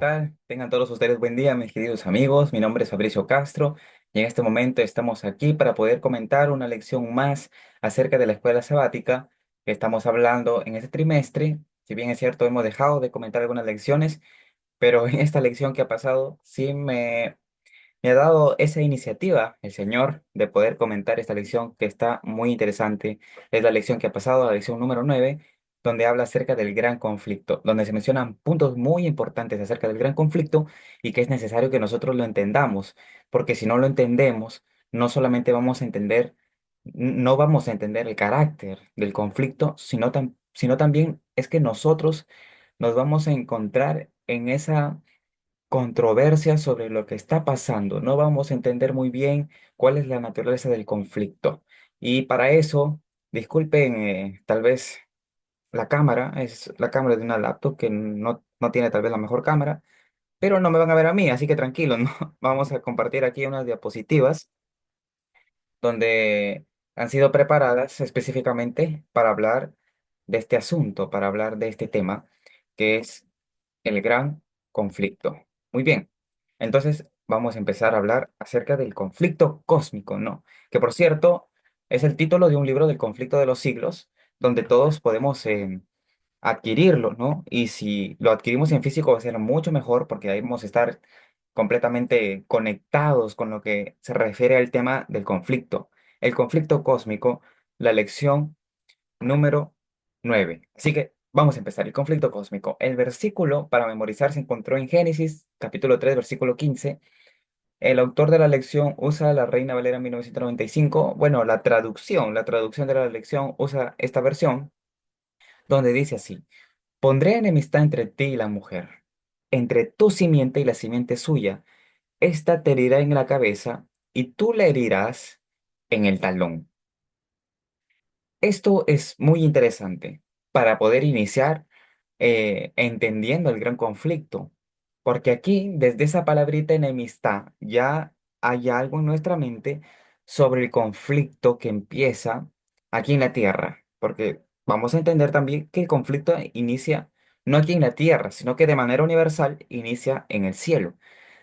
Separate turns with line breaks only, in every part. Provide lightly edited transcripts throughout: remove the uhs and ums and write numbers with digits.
tal? Tengan todos ustedes buen día, mis queridos amigos. Mi nombre es Fabricio Castro y en este momento estamos aquí para poder comentar una lección más acerca de la escuela sabática que estamos hablando en este trimestre. Si bien es cierto, hemos dejado de comentar algunas lecciones, pero en esta lección que ha pasado me ha dado esa iniciativa el Señor de poder comentar esta lección que está muy interesante. Es la lección que ha pasado, la lección número 9, donde habla acerca del gran conflicto, donde se mencionan puntos muy importantes acerca del gran conflicto y que es necesario que nosotros lo entendamos, porque si no lo entendemos, no solamente vamos a entender, no vamos a entender el carácter del conflicto, sino también es que nosotros nos vamos a encontrar en esa controversia sobre lo que está pasando. No vamos a entender muy bien cuál es la naturaleza del conflicto. Y para eso, disculpen, tal vez la cámara, es la cámara de una laptop que no tiene tal vez la mejor cámara, pero no me van a ver a mí, así que tranquilo, ¿no? Vamos a compartir aquí unas diapositivas donde han sido preparadas específicamente para hablar de este asunto, para hablar de este tema, que es el gran conflicto. Muy bien, entonces vamos a empezar a hablar acerca del conflicto cósmico, ¿no? Que por cierto es el título de un libro del conflicto de los siglos, donde todos podemos adquirirlo, ¿no? Y si lo adquirimos en físico va a ser mucho mejor porque ahí vamos a estar completamente conectados con lo que se refiere al tema del conflicto. El conflicto cósmico, la lección número 9. Así que vamos a empezar. El conflicto cósmico. El versículo para memorizar se encontró en Génesis, capítulo 3 versículo 15. El autor de la lección usa la Reina Valera 1995. Bueno, la traducción de la lección usa esta versión, donde dice así: Pondré enemistad entre ti y la mujer, entre tu simiente y la simiente suya. Esta te herirá en la cabeza y tú le herirás en el talón. Esto es muy interesante para poder iniciar entendiendo el gran conflicto, porque aquí, desde esa palabrita enemistad, ya hay algo en nuestra mente sobre el conflicto que empieza aquí en la tierra, porque vamos a entender también que el conflicto inicia no aquí en la tierra, sino que de manera universal inicia en el cielo.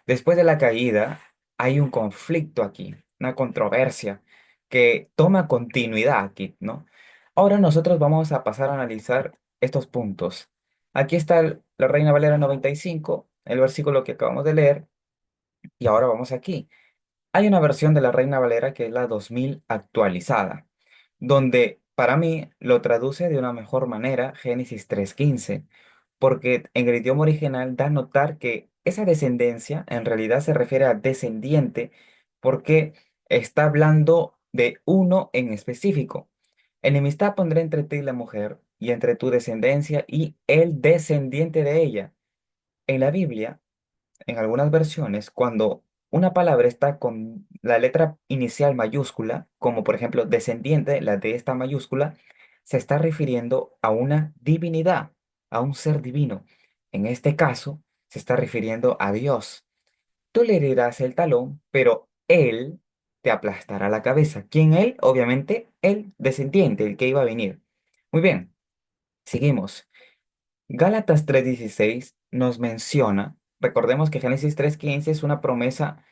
Después de la caída, hay un conflicto aquí, una controversia que toma continuidad aquí, ¿no? Ahora nosotros vamos a pasar a analizar estos puntos. Aquí está la Reina Valera 95, el versículo que acabamos de leer, y ahora vamos aquí. Hay una versión de la Reina Valera que es la 2000 actualizada, donde para mí lo traduce de una mejor manera Génesis 3:15, porque en el idioma original da a notar que esa descendencia en realidad se refiere a descendiente, porque está hablando de uno en específico. Enemistad pondré entre ti y la mujer, y entre tu descendencia y el descendiente de ella. En la Biblia, en algunas versiones, cuando una palabra está con la letra inicial mayúscula, como por ejemplo descendiente, la de esta mayúscula, se está refiriendo a una divinidad, a un ser divino. En este caso, se está refiriendo a Dios. Tú le herirás el talón, pero él te aplastará la cabeza. ¿Quién él? Obviamente, el descendiente, el que iba a venir. Muy bien, seguimos. Gálatas 3:16 nos menciona, recordemos que Génesis 3:15 es una promesa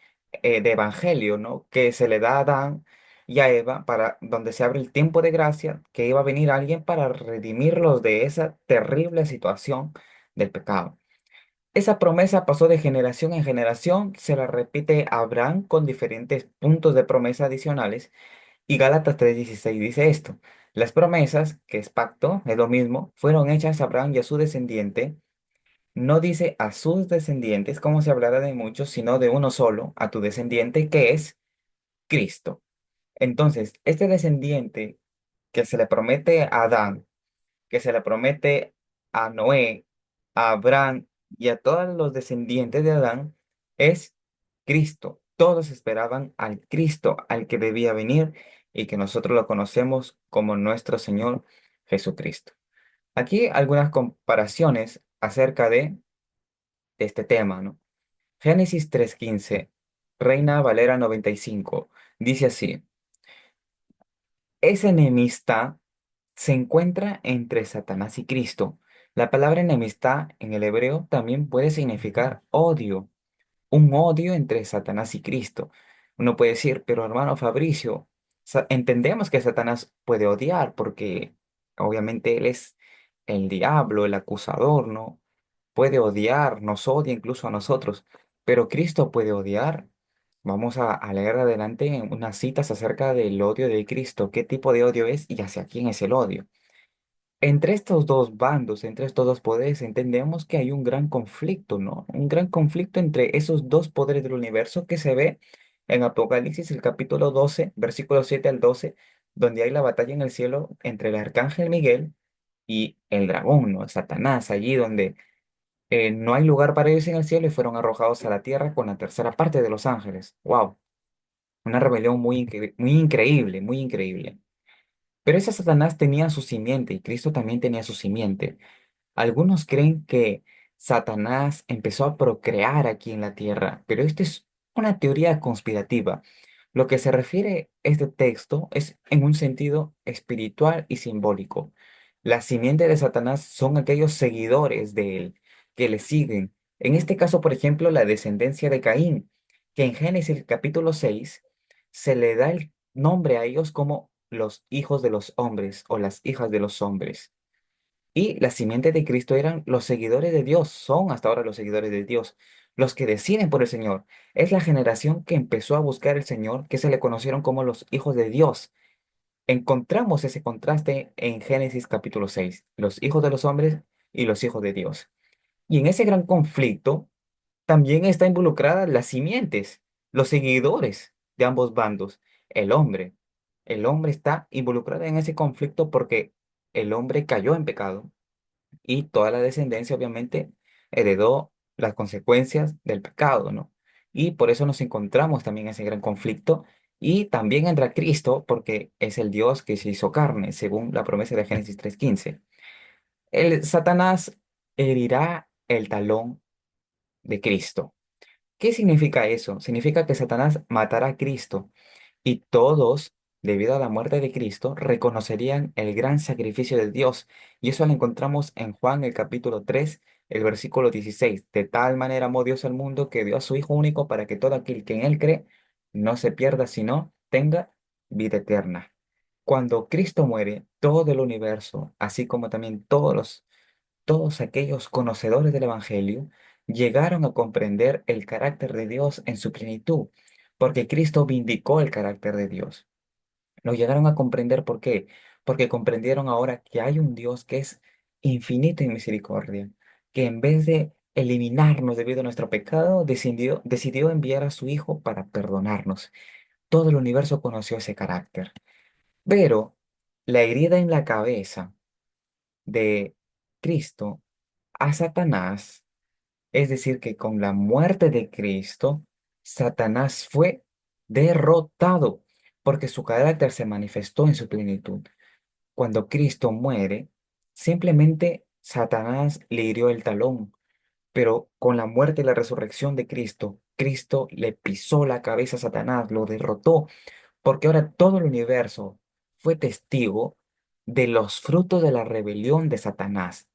de evangelio, ¿no? Que se le da a Adán y a Eva para donde se abre el tiempo de gracia, que iba a venir alguien para redimirlos de esa terrible situación del pecado. Esa promesa pasó de generación en generación, se la repite a Abraham con diferentes puntos de promesa adicionales y Gálatas 3:16 dice esto: las promesas, que es pacto, es lo mismo, fueron hechas a Abraham y a su descendiente. No dice a sus descendientes como si hablara de muchos, sino de uno solo, a tu descendiente, que es Cristo. Entonces, este descendiente que se le promete a Adán, que se le promete a Noé, a Abraham y a todos los descendientes de Adán, es Cristo. Todos esperaban al Cristo, al que debía venir y que nosotros lo conocemos como nuestro Señor Jesucristo. Aquí algunas comparaciones acerca de este tema, ¿no? Génesis 3:15, Reina Valera 95, dice así: esa enemistad se encuentra entre Satanás y Cristo, La palabra enemistad en el hebreo también puede significar odio, un odio entre Satanás y Cristo. Uno puede decir, pero hermano Fabricio, entendemos que Satanás puede odiar porque obviamente él es el diablo, el acusador, ¿no? Puede odiar, nos odia incluso a nosotros, pero Cristo puede odiar. Vamos a leer adelante en unas citas acerca del odio de Cristo, qué tipo de odio es y hacia quién es el odio. Entre estos dos bandos, entre estos dos poderes, entendemos que hay un gran conflicto, ¿no? Un gran conflicto entre esos dos poderes del universo que se ve en Apocalipsis, el capítulo 12, versículos 7 al 12, donde hay la batalla en el cielo entre el arcángel Miguel y el dragón, ¿no? Satanás, allí donde no hay lugar para ellos en el cielo y fueron arrojados a la tierra con la tercera parte de los ángeles. ¡Wow! Una rebelión muy increíble, muy increíble. Pero ese Satanás tenía su simiente y Cristo también tenía su simiente. Algunos creen que Satanás empezó a procrear aquí en la tierra, pero esta es una teoría conspirativa. Lo que se refiere este texto es en un sentido espiritual y simbólico. La simiente de Satanás son aquellos seguidores de él que le siguen. En este caso, por ejemplo, la descendencia de Caín, que en Génesis capítulo 6 se le da el nombre a ellos como los hijos de los hombres o las hijas de los hombres. Y la simiente de Cristo eran los seguidores de Dios, son hasta ahora los seguidores de Dios, los que deciden por el Señor. Es la generación que empezó a buscar el Señor, que se le conocieron como los hijos de Dios. Encontramos ese contraste en Génesis capítulo 6, los hijos de los hombres y los hijos de Dios. Y en ese gran conflicto también está involucrada las simientes, los seguidores de ambos bandos, el hombre. El hombre está involucrado en ese conflicto porque el hombre cayó en pecado y toda la descendencia obviamente heredó las consecuencias del pecado, ¿no? Y por eso nos encontramos también en ese gran conflicto y también entra Cristo porque es el Dios que se hizo carne, según la promesa de Génesis 3:15. El Satanás herirá el talón de Cristo. ¿Qué significa eso? Significa que Satanás matará a Cristo y todos, debido a la muerte de Cristo, reconocerían el gran sacrificio de Dios. Y eso lo encontramos en Juan el capítulo 3 el versículo 16. De tal manera amó Dios al mundo que dio a su Hijo único para que todo aquel que en él cree no se pierda, sino tenga vida eterna. Cuando Cristo muere, todo el universo, así como también todos aquellos conocedores del Evangelio llegaron a comprender el carácter de Dios en su plenitud, porque Cristo vindicó el carácter de Dios. Lo llegaron a comprender ¿por qué? Porque comprendieron ahora que hay un Dios que es infinito en misericordia, que en vez de eliminarnos debido a nuestro pecado, decidió enviar a su Hijo para perdonarnos. Todo el universo conoció ese carácter. Pero la herida en la cabeza de Cristo a Satanás, es decir, que con la muerte de Cristo, Satanás fue derrotado porque su carácter se manifestó en su plenitud. Cuando Cristo muere, simplemente Satanás le hirió el talón, pero con la muerte y la resurrección de Cristo, Cristo le pisó la cabeza a Satanás, lo derrotó, porque ahora todo el universo fue testigo de los frutos de la rebelión de Satanás.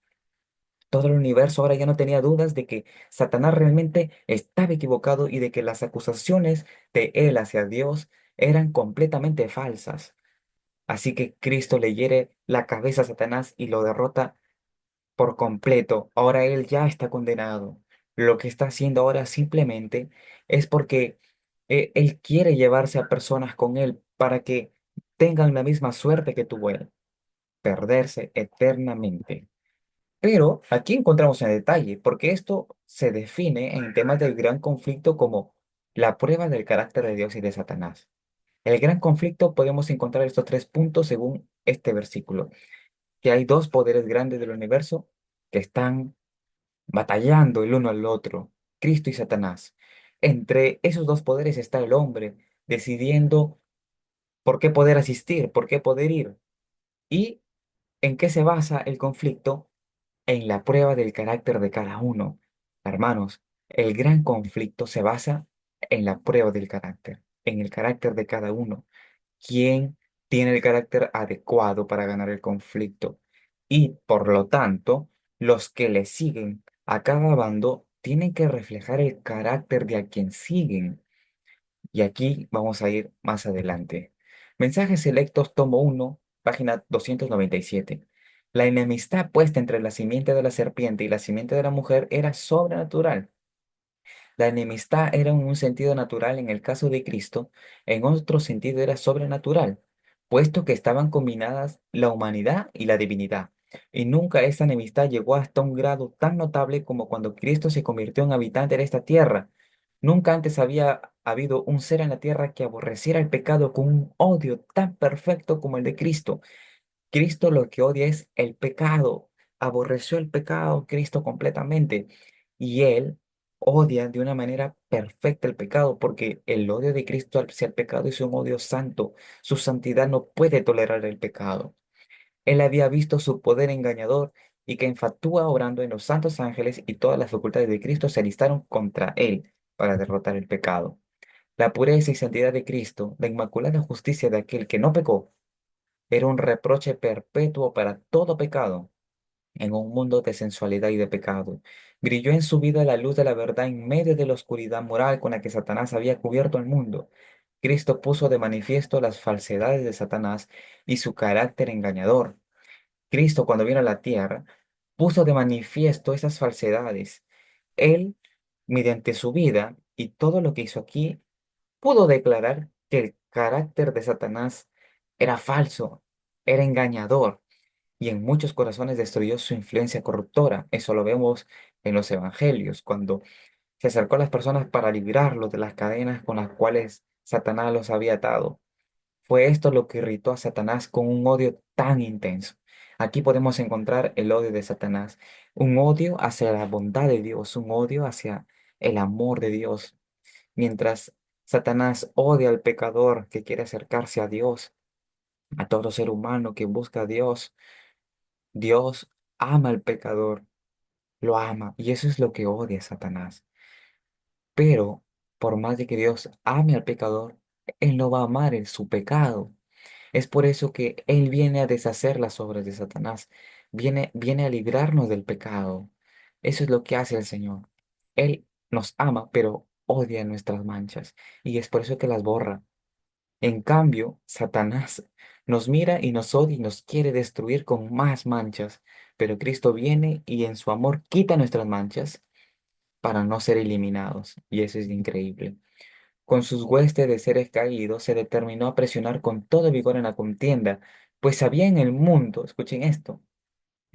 Todo el universo ahora ya no tenía dudas de que Satanás realmente estaba equivocado y de que las acusaciones de él hacia Dios eran completamente falsas. Así que Cristo le hiere la cabeza a Satanás y lo derrota por completo. Ahora él ya está condenado. Lo que está haciendo ahora simplemente es porque él quiere llevarse a personas con él para que tengan la misma suerte que tuvo él, perderse eternamente. Pero aquí encontramos el detalle, porque esto se define en temas del gran conflicto como la prueba del carácter de Dios y de Satanás. El gran conflicto podemos encontrar estos tres puntos según este versículo, que hay dos poderes grandes del universo que están batallando el uno al otro, Cristo y Satanás. Entre esos dos poderes está el hombre decidiendo por qué poder asistir, por qué poder ir. ¿Y en qué se basa el conflicto? En la prueba del carácter de cada uno. Hermanos, el gran conflicto se basa en la prueba del carácter, en el carácter de cada uno. ¿Quién tiene el carácter adecuado para ganar el conflicto? Y por lo tanto, los que le siguen a cada bando tienen que reflejar el carácter de a quien siguen. Y aquí vamos a ir más adelante. Mensajes selectos, tomo uno, página 297. La enemistad puesta entre la simiente de la serpiente y la simiente de la mujer era sobrenatural. La enemistad era en un sentido natural en el caso de Cristo, en otro sentido era sobrenatural, puesto que estaban combinadas la humanidad y la divinidad. Y nunca esa enemistad llegó hasta un grado tan notable como cuando Cristo se convirtió en habitante de esta tierra. Nunca antes había habido un ser en la tierra que aborreciera el pecado con un odio tan perfecto como el de Cristo. Cristo lo que odia es el pecado. Aborreció el pecado Cristo completamente. Y Él odia de una manera perfecta el pecado, porque el odio de Cristo hacia el pecado es un odio santo. Su santidad no puede tolerar el pecado. Él había visto su poder engañador y que enfatúa orando en los santos ángeles y todas las facultades de Cristo se alistaron contra Él para derrotar el pecado. La pureza y santidad de Cristo, la inmaculada justicia de aquel que no pecó, era un reproche perpetuo para todo pecado en un mundo de sensualidad y de pecado. Brilló en su vida la luz de la verdad en medio de la oscuridad moral con la que Satanás había cubierto el mundo. Cristo puso de manifiesto las falsedades de Satanás y su carácter engañador. Cristo, cuando vino a la tierra, puso de manifiesto esas falsedades. Él, mediante su vida y todo lo que hizo aquí, pudo declarar que el carácter de Satanás era falso, era engañador y en muchos corazones destruyó su influencia corruptora. Eso lo vemos en los evangelios, cuando se acercó a las personas para librarlos de las cadenas con las cuales Satanás los había atado. Fue esto lo que irritó a Satanás con un odio tan intenso. Aquí podemos encontrar el odio de Satanás, un odio hacia la bondad de Dios, un odio hacia el amor de Dios. Mientras Satanás odia al pecador que quiere acercarse a Dios, a todo ser humano que busca a Dios, Dios ama al pecador, lo ama, y eso es lo que odia Satanás. Pero por más de que Dios ame al pecador, Él no va a amar su pecado. Es por eso que Él viene a deshacer las obras de Satanás, viene a librarnos del pecado. Eso es lo que hace el Señor. Él nos ama, pero odia nuestras manchas, y es por eso que las borra. En cambio, Satanás nos mira y nos odia y nos quiere destruir con más manchas, pero Cristo viene y en su amor quita nuestras manchas para no ser eliminados, y eso es increíble. Con sus huestes de seres caídos se determinó a presionar con todo vigor en la contienda, pues había en el mundo, escuchen esto,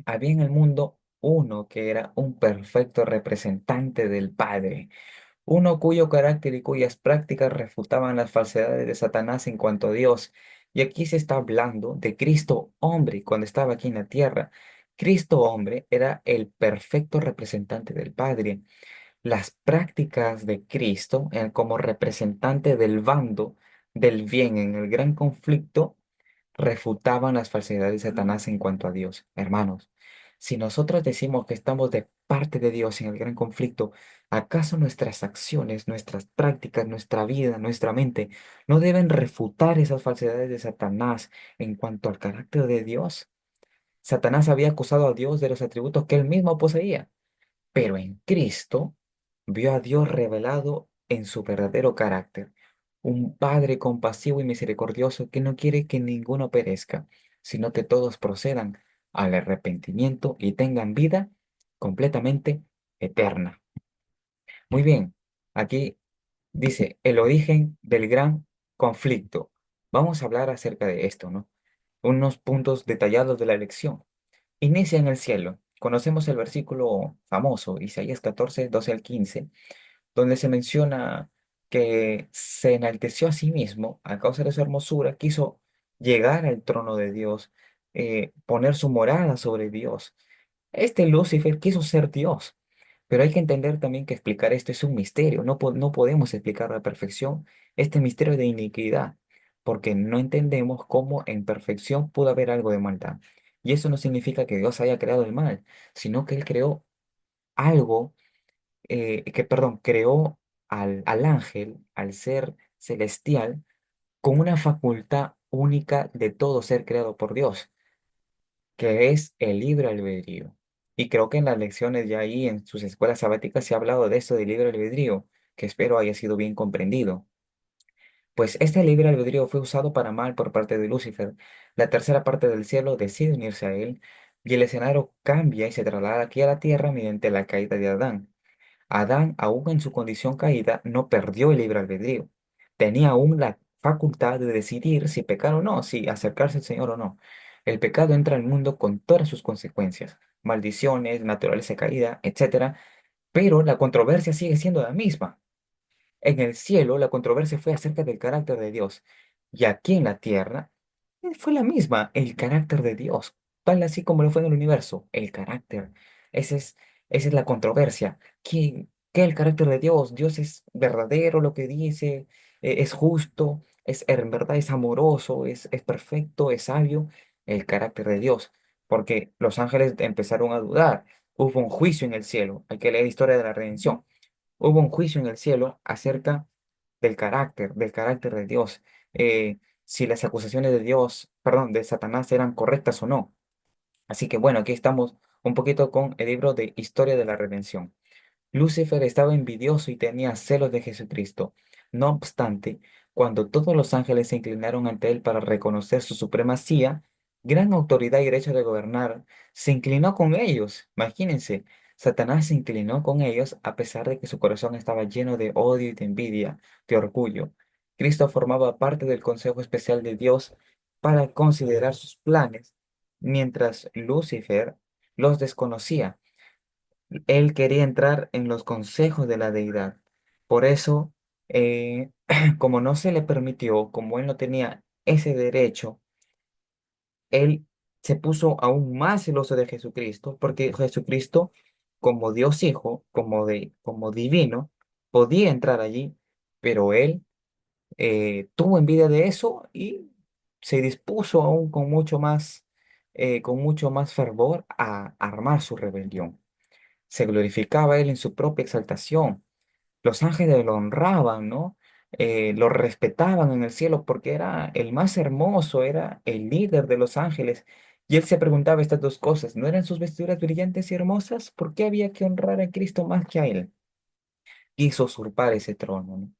había en el mundo uno que era un perfecto representante del Padre, uno cuyo carácter y cuyas prácticas refutaban las falsedades de Satanás en cuanto a Dios. Y aquí se está hablando de Cristo hombre cuando estaba aquí en la tierra. Cristo hombre era el perfecto representante del Padre. Las prácticas de Cristo como representante del bando del bien en el gran conflicto refutaban las falsedades de Satanás en cuanto a Dios. Hermanos, si nosotros decimos que estamos de parte de Dios en el gran conflicto, ¿acaso nuestras acciones, nuestras prácticas, nuestra vida, nuestra mente no deben refutar esas falsedades de Satanás en cuanto al carácter de Dios? Satanás había acusado a Dios de los atributos que él mismo poseía, pero en Cristo vio a Dios revelado en su verdadero carácter, un Padre compasivo y misericordioso que no quiere que ninguno perezca, sino que todos procedan al arrepentimiento y tengan vida completamente eterna. Muy bien, aquí dice el origen del gran conflicto. Vamos a hablar acerca de esto, ¿no? Unos puntos detallados de la lección. Inicia en el cielo. Conocemos el versículo famoso, Isaías 14, 12 al 15, donde se menciona que se enalteció a sí mismo a causa de su hermosura, quiso llegar al trono de Dios, poner su morada sobre Dios. Este Lucifer quiso ser Dios, pero hay que entender también que explicar esto es un misterio. No podemos explicar a la perfección este misterio de iniquidad, porque no entendemos cómo en perfección pudo haber algo de maldad. Y eso no significa que Dios haya creado el mal, sino que Él creó algo, perdón, creó al ángel, al ser celestial, con una facultad única de todo ser creado por Dios, que es el libre albedrío. Y creo que en las lecciones ya ahí en sus escuelas sabáticas se ha hablado de esto del libre albedrío, que espero haya sido bien comprendido. Pues este libre albedrío fue usado para mal por parte de Lucifer. La tercera parte del cielo decide unirse a él y el escenario cambia y se traslada aquí a la tierra mediante la caída de Adán. Adán, aún en su condición caída, no perdió el libre albedrío. Tenía aún la facultad de decidir si pecar o no, si acercarse al Señor o no. El pecado entra al mundo con todas sus consecuencias, maldiciones, naturaleza caída, etcétera, pero la controversia sigue siendo la misma. En el cielo, la controversia fue acerca del carácter de Dios. Y aquí en la tierra, fue la misma, el carácter de Dios. Tal así como lo fue en el universo, el carácter. Esa es, esa es la controversia. ¿Qué es el carácter de Dios? Dios es verdadero lo que dice, es justo, en verdad es amoroso, es perfecto, es sabio. El carácter de Dios. Porque los ángeles empezaron a dudar. Hubo un juicio en el cielo. Hay que leer la historia de la redención. Hubo un juicio en el cielo acerca del carácter de Dios, si las acusaciones de Dios, perdón, de Satanás eran correctas o no. Así que bueno, aquí estamos un poquito con el libro de Historia de la Redención. Lucifer estaba envidioso y tenía celos de Jesucristo. No obstante, cuando todos los ángeles se inclinaron ante él para reconocer su supremacía, gran autoridad y derecho de gobernar, se inclinó con ellos. Imagínense, Satanás se inclinó con ellos a pesar de que su corazón estaba lleno de odio y de envidia, de orgullo. Cristo formaba parte del consejo especial de Dios para considerar sus planes, mientras Lucifer los desconocía. Él quería entrar en los consejos de la deidad. Por eso, como no se le permitió, como él no tenía ese derecho, él se puso aún más celoso de Jesucristo, porque Jesucristo, como Dios Hijo, como divino, podía entrar allí, pero él tuvo envidia de eso y se dispuso aún con mucho más fervor a armar su rebelión. Se glorificaba él en su propia exaltación. Los ángeles lo honraban, ¿no? Lo respetaban en el cielo porque era el más hermoso, era el líder de los ángeles. Y él se preguntaba estas dos cosas, ¿no eran sus vestiduras brillantes y hermosas? ¿Por qué había que honrar a Cristo más que a él? Quiso usurpar ese trono, ¿no?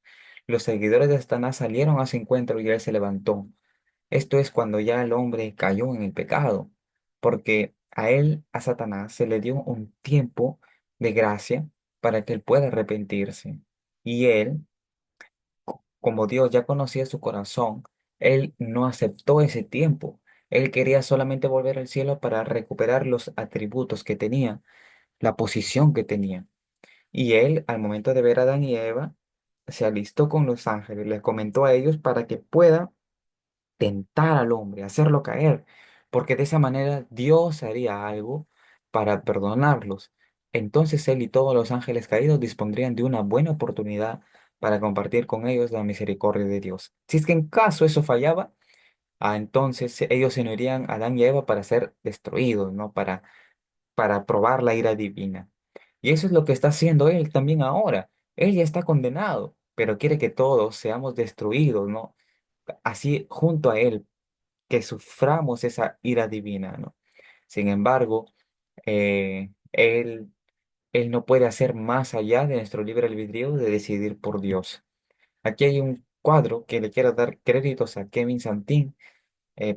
Los seguidores de Satanás salieron a su encuentro y él se levantó. Esto es cuando ya el hombre cayó en el pecado, porque a él, a Satanás, se le dio un tiempo de gracia para que él pueda arrepentirse. Y él, como Dios ya conocía su corazón, él no aceptó ese tiempo. Él quería solamente volver al cielo para recuperar los atributos que tenía, la posición que tenía. Y él, al momento de ver a Adán y Eva, se alistó con los ángeles, les comentó a ellos para que pueda tentar al hombre, hacerlo caer, porque de esa manera Dios haría algo para perdonarlos. Entonces él y todos los ángeles caídos dispondrían de una buena oportunidad para compartir con ellos la misericordia de Dios. Si es que en caso eso fallaba, entonces ellos se unirían a Adán y Eva para ser destruidos, ¿no? Para probar la ira divina. Y eso es lo que está haciendo él también ahora. Él ya está condenado, pero quiere que todos seamos destruidos, ¿no? Así junto a él que suframos esa ira divina, ¿no? Sin embargo, él no puede hacer más allá de nuestro libre albedrío de decidir por Dios. Aquí hay un cuadro que le quiero dar créditos a Kevin Santín.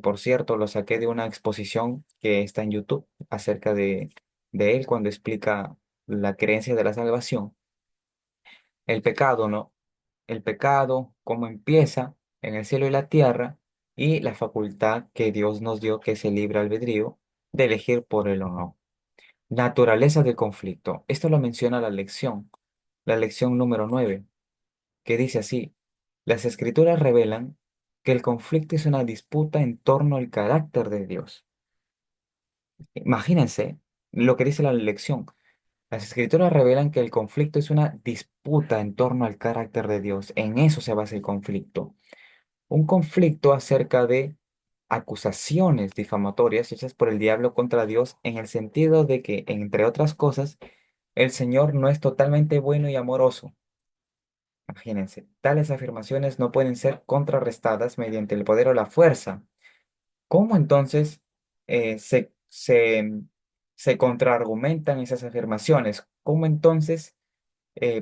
Por cierto, lo saqué de una exposición que está en YouTube acerca de él cuando explica la creencia de la salvación. El pecado, ¿no? El pecado, cómo empieza en el cielo y la tierra, y la facultad que Dios nos dio, que es el libre albedrío, de elegir por él o no. Naturaleza del conflicto. Esto lo menciona la lección número 9, que dice así: las escrituras revelan que el conflicto es una disputa en torno al carácter de Dios. Imagínense lo que dice la lección. Las escrituras revelan que el conflicto es una disputa en torno al carácter de Dios. En eso se basa el conflicto. Un conflicto acerca de acusaciones difamatorias hechas por el diablo contra Dios en el sentido de que, entre otras cosas, el Señor no es totalmente bueno y amoroso. Imagínense, tales afirmaciones no pueden ser contrarrestadas mediante el poder o la fuerza. ¿Cómo entonces se contraargumentan esas afirmaciones. ¿Cómo entonces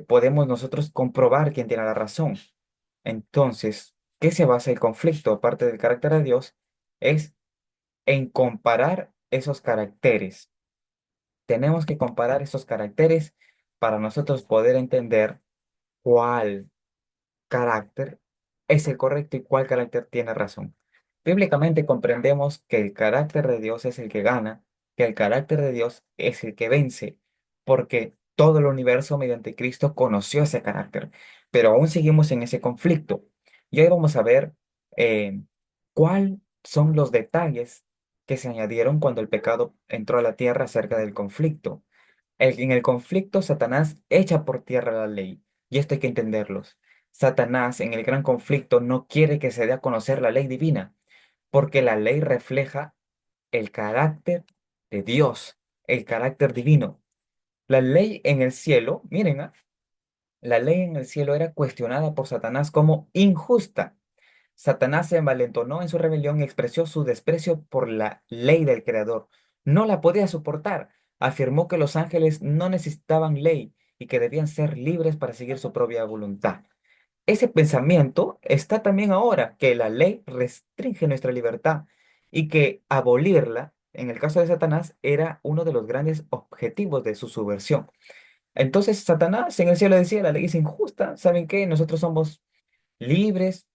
podemos nosotros comprobar quién tiene la razón? Entonces, ¿qué se basa el conflicto, aparte del carácter de Dios? Es en comparar esos caracteres. Tenemos que comparar esos caracteres para nosotros poder entender cuál carácter es el correcto y cuál carácter tiene razón. Bíblicamente comprendemos que el carácter de Dios es el que gana, que el carácter de Dios es el que vence, porque todo el universo mediante Cristo conoció ese carácter, pero aún seguimos en ese conflicto. Y hoy vamos a ver eh, cuáles son los detalles que se añadieron cuando el pecado entró a la tierra acerca del conflicto. En el conflicto, Satanás echa por tierra la ley, y esto hay que entenderlos. Satanás en el gran conflicto no quiere que se dé a conocer la ley divina, porque la ley refleja el carácter de Dios, el carácter divino. La ley en el cielo, miren, la ley en el cielo era cuestionada por Satanás como injusta. Satanás se envalentonó en su rebelión y expresó su desprecio por la ley del Creador. No la podía soportar. Afirmó que los ángeles no necesitaban ley y que debían ser libres para seguir su propia voluntad. Ese pensamiento está también ahora, que la ley restringe nuestra libertad y que abolirla, en el caso de Satanás, era uno de los grandes objetivos de su subversión. Entonces Satanás en el cielo decía, la ley es injusta, ¿saben qué? Nosotros somos libres,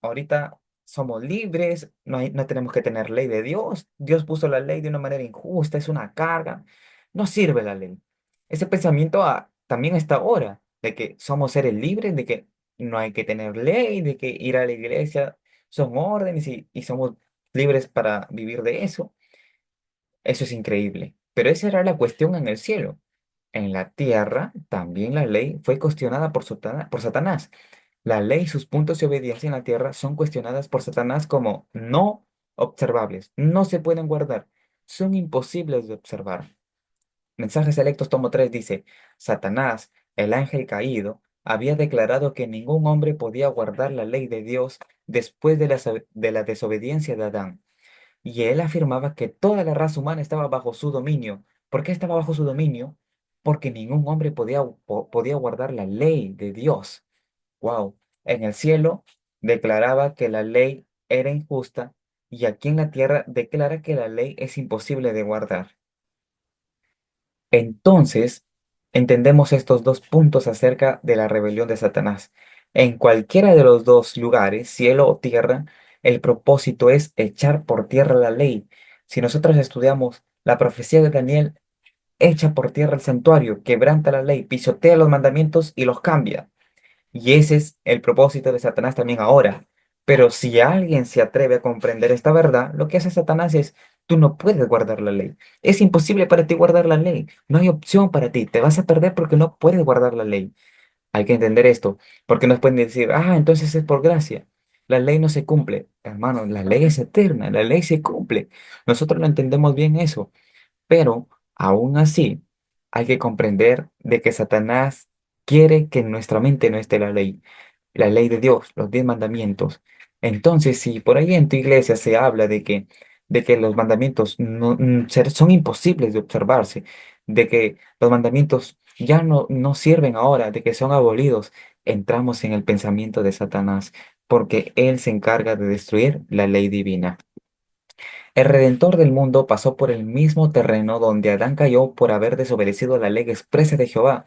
ahorita somos libres, no tenemos que tener ley de Dios. Dios puso la ley de una manera injusta, es una carga, no sirve la ley. Ese pensamiento también está ahora, de que somos seres libres, de que no hay que tener ley, de que ir a la iglesia son órdenes y somos libres para vivir de eso. Eso es increíble. Pero esa era la cuestión en el cielo. En la tierra también la ley fue cuestionada por Satanás. La ley y sus puntos de obediencia en la tierra son cuestionadas por Satanás como no observables, no se pueden guardar, son imposibles de observar. Mensajes Selectos tomo 3 dice, Satanás, el ángel caído, había declarado que ningún hombre podía guardar la ley de Dios después de la desobediencia de Adán. Y él afirmaba que toda la raza humana estaba bajo su dominio. ¿Por qué estaba bajo su dominio? Porque ningún hombre podía guardar la ley de Dios. Wow. En el cielo declaraba que la ley era injusta y aquí en la tierra declara que la ley es imposible de guardar. Entonces, entendemos estos dos puntos acerca de la rebelión de Satanás. En cualquiera de los dos lugares, cielo o tierra, el propósito es echar por tierra la ley. Si nosotros estudiamos la profecía de Daniel, echa por tierra el santuario, quebranta la ley, pisotea los mandamientos y los cambia. Y ese es el propósito de Satanás también ahora. Pero si alguien se atreve a comprender esta verdad, lo que hace Satanás es, tú no puedes guardar la ley. Es imposible para ti guardar la ley. No hay opción para ti. Te vas a perder porque no puedes guardar la ley. Hay que entender esto, porque nos pueden decir, entonces es por gracia. La ley no se cumple. Hermano, la ley es eterna, la ley se cumple. Nosotros lo entendemos bien eso. Pero aún así, hay que comprender de que Satanás quiere que en nuestra mente no esté la ley de Dios, los 10 mandamientos. Entonces, si por ahí en tu iglesia se habla de que los mandamientos son imposibles de observarse, de que los mandamientos ya no sirven ahora, de que son abolidos, entramos en el pensamiento de Satanás, porque él se encarga de destruir la ley divina. El Redentor del mundo pasó por el mismo terreno donde Adán cayó por haber desobedecido la ley expresa de Jehová.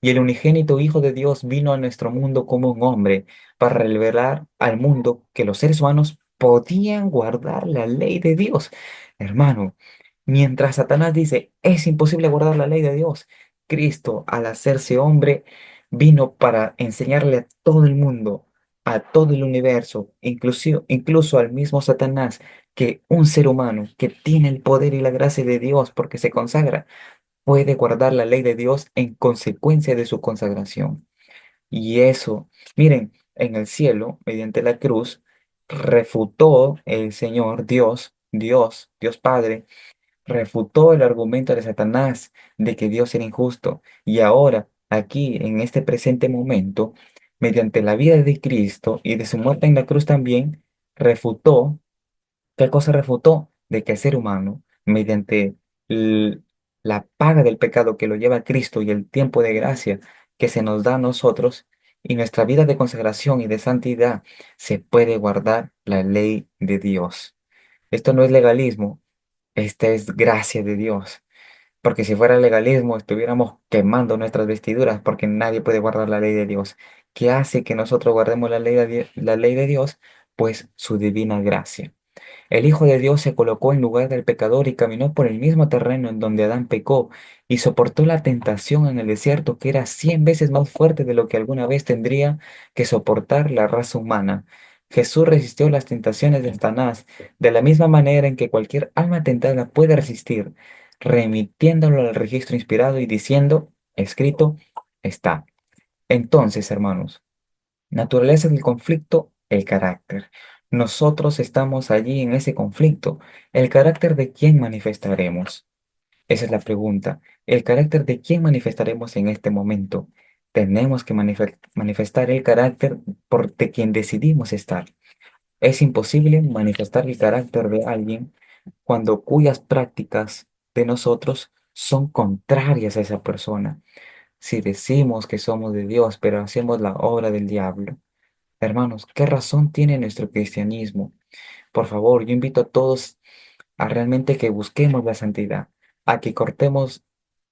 Y el unigénito Hijo de Dios vino a nuestro mundo como un hombre para revelar al mundo que los seres humanos podían guardar la ley de Dios. Hermano, mientras Satanás dice, es imposible guardar la ley de Dios, Cristo, al hacerse hombre, vino para enseñarle a todo el mundo, a todo el universo, incluso al mismo Satanás, que un ser humano que tiene el poder y la gracia de Dios porque se consagra, puede guardar la ley de Dios en consecuencia de su consagración. Y eso, miren, en el cielo, mediante la cruz, refutó el Señor Dios Padre, refutó el argumento de Satanás de que Dios era injusto. Y ahora, aquí, en este presente momento, mediante la vida de Cristo y de su muerte en la cruz también, refutó. ¿Qué cosa refutó? De que el ser humano, mediante la paga del pecado que lo lleva Cristo y el tiempo de gracia que se nos da a nosotros y nuestra vida de consagración y de santidad, se puede guardar la ley de Dios. Esto no es legalismo, esta es gracia de Dios. Porque si fuera legalismo, estuviéramos quemando nuestras vestiduras, porque nadie puede guardar la ley de Dios. ¿Qué hace que nosotros guardemos la ley de Dios? Pues su divina gracia. El Hijo de Dios se colocó en lugar del pecador y caminó por el mismo terreno en donde Adán pecó y soportó la tentación en el desierto que era 100 veces más fuerte de lo que alguna vez tendría que soportar la raza humana. Jesús resistió las tentaciones de Satanás de la misma manera en que cualquier alma tentada puede resistir, remitiéndolo al registro inspirado y diciendo, escrito está. Entonces, hermanos, naturaleza del conflicto, el carácter. Nosotros estamos allí en ese conflicto. ¿El carácter de quién manifestaremos? Esa es la pregunta. ¿El carácter de quién manifestaremos en este momento? Tenemos que manifestar el carácter de quien decidimos estar. Es imposible manifestar el carácter de alguien cuando cuyas prácticas de nosotros son contrarias a esa persona. Si decimos que somos de Dios, pero hacemos la obra del diablo, hermanos, ¿qué razón tiene nuestro cristianismo? Por favor, yo invito a todos a realmente que busquemos la santidad, a que cortemos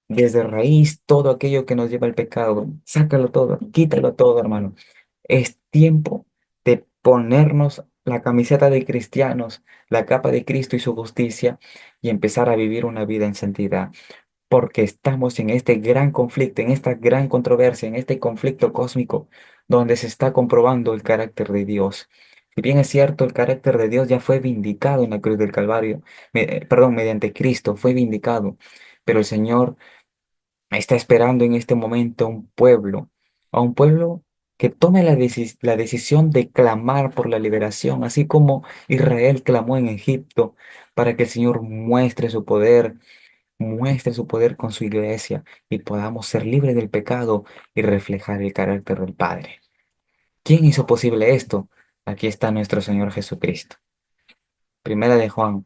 desde raíz todo aquello que nos lleva al pecado. Sácalo todo, quítalo todo, hermano. Es tiempo de ponernos la camiseta de cristianos, la capa de Cristo y su justicia y empezar a vivir una vida en santidad porque estamos en este gran conflicto, en esta gran controversia, en este conflicto cósmico, donde se está comprobando el carácter de Dios. Si bien es cierto, el carácter de Dios ya fue vindicado en la cruz del Calvario, perdón, mediante Cristo fue vindicado, pero el Señor está esperando en este momento a un pueblo que tome la decisión de clamar por la liberación, así como Israel clamó en Egipto, para que el Señor muestre su poder con su iglesia y podamos ser libres del pecado y reflejar el carácter del Padre. ¿Quién hizo posible esto? Aquí está nuestro Señor Jesucristo. Primera de Juan,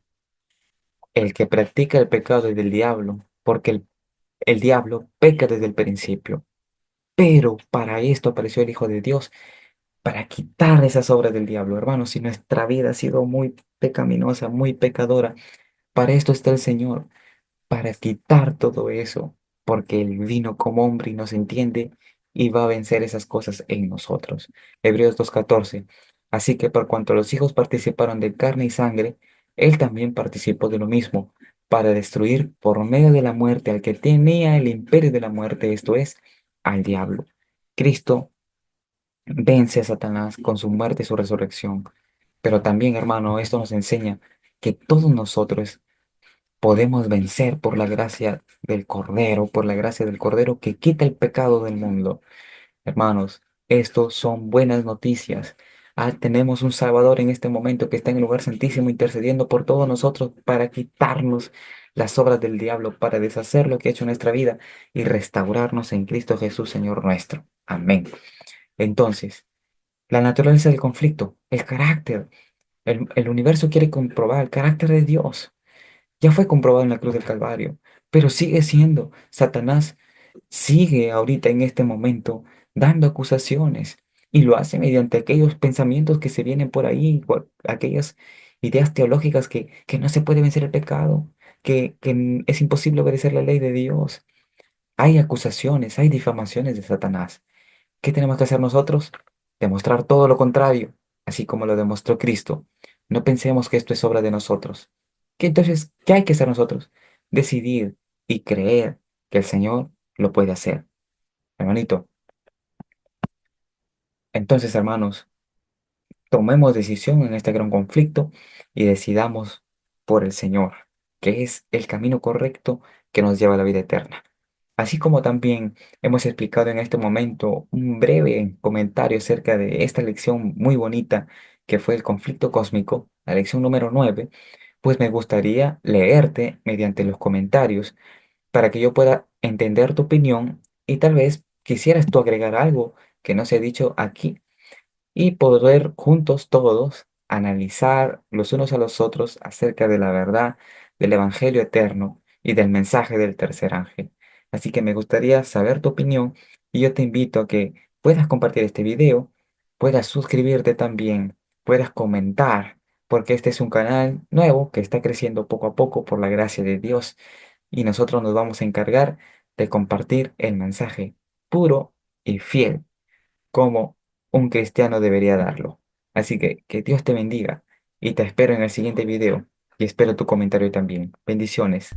el que practica el pecado es del diablo, porque el diablo peca desde el principio. Pero para esto apareció el Hijo de Dios, para quitar esas obras del diablo. Hermanos, si nuestra vida ha sido muy pecaminosa, muy pecadora, para esto está el Señor, para quitar todo eso, porque Él vino como hombre y nos entiende y va a vencer esas cosas en nosotros. Hebreos 2:14. Así que por cuanto los hijos participaron de carne y sangre, Él también participó de lo mismo, para destruir por medio de la muerte al que tenía el imperio de la muerte, esto es, al diablo. Cristo vence a Satanás con su muerte y su resurrección. Pero también, hermano, esto nos enseña que todos nosotros podemos vencer por la gracia del Cordero, por la gracia del Cordero que quita el pecado del mundo. Hermanos, estos son buenas noticias. Tenemos un Salvador en este momento que está en el lugar santísimo intercediendo por todos nosotros para quitarnos las obras del diablo, para deshacer lo que ha hecho en nuestra vida y restaurarnos en Cristo Jesús, Señor nuestro. Amén. Entonces, la naturaleza del conflicto, el carácter, el universo quiere comprobar el carácter de Dios. Ya fue comprobado en la cruz del Calvario, pero sigue siendo. Satanás sigue ahorita en este momento dando acusaciones y lo hace mediante aquellos pensamientos que se vienen por ahí, aquellas ideas teológicas que no se puede vencer el pecado, que es imposible obedecer la ley de Dios. Hay acusaciones, hay difamaciones de Satanás. ¿Qué tenemos que hacer nosotros? Demostrar todo lo contrario, así como lo demostró Cristo. No pensemos que esto es obra de nosotros. Entonces, ¿qué hay que hacer nosotros? Decidir y creer que el Señor lo puede hacer. Hermanito, entonces, hermanos, tomemos decisión en este gran conflicto y decidamos por el Señor, que es el camino correcto que nos lleva a la vida eterna. Así como también hemos explicado en este momento un breve comentario acerca de esta lección muy bonita que fue el conflicto cósmico, la lección número 9, pues me gustaría leerte mediante los comentarios para que yo pueda entender tu opinión y tal vez quisieras tú agregar algo que no se ha dicho aquí y poder juntos todos analizar los unos a los otros acerca de la verdad del Evangelio eterno y del mensaje del tercer ángel. Así que me gustaría saber tu opinión y yo te invito a que puedas compartir este video, puedas suscribirte también, puedas comentar, porque este es un canal nuevo que está creciendo poco a poco por la gracia de Dios y nosotros nos vamos a encargar de compartir el mensaje puro y fiel como un cristiano debería darlo. Así que Dios te bendiga y te espero en el siguiente video y espero tu comentario también. Bendiciones.